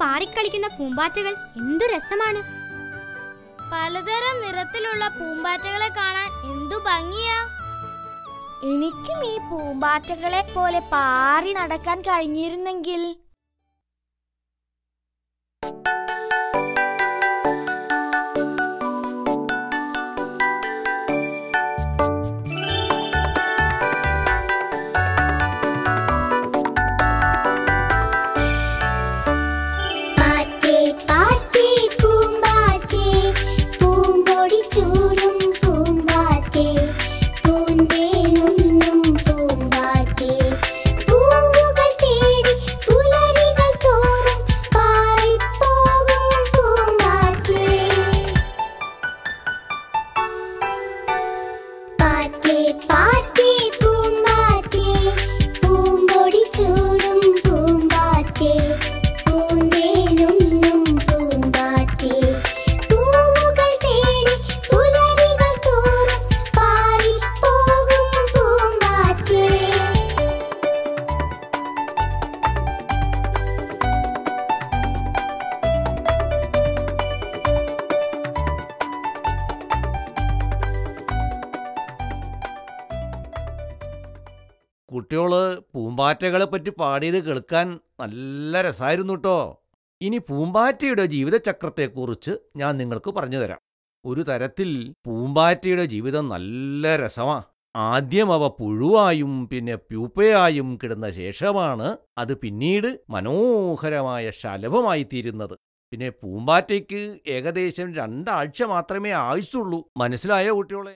പാറിക്കളിക്കുന്ന പൂമ്പാറ്റകൾ എന്തു രസമാണ്. പലതരം നിറത്തിലുള്ള പൂമ്പാറ്റകളെ കാണാൻ എന്തു ഭംഗിയാ. എനിക്കും ഈ പൂമ്പാറ്റകളെ പോലെ പാറി നടക്കാൻ കഴിഞ്ഞിരുന്നെങ്കിൽ. കുട്ടിയോള് പൂമ്പാറ്റകളെ പറ്റി പാടിയത് കേൾക്കാൻ നല്ല രസമായിരുന്നു കേട്ടോ. ഇനി പൂമ്പാറ്റയുടെ ജീവിതചക്രത്തെക്കുറിച്ച് ഞാൻ നിങ്ങൾക്ക് പറഞ്ഞു തരാം. ഒരു തരത്തിൽ പൂമ്പാറ്റയുടെ ജീവിതം നല്ല രസമാ. ആദ്യം അവ പുഴുവായും പിന്നെ പ്യൂപ്പയായും കിടന്ന ശേഷമാണ് അത് പിന്നീട് മനോഹരമായ ശലഭമായി തീരുന്നത്. പിന്നെ പൂമ്പാറ്റയ്ക്ക് ഏകദേശം 2 ആഴ്ച മാത്രമേ ആയുസ്സുള്ളൂ. മനസ്സിലായോ കുട്ടിയോളെ?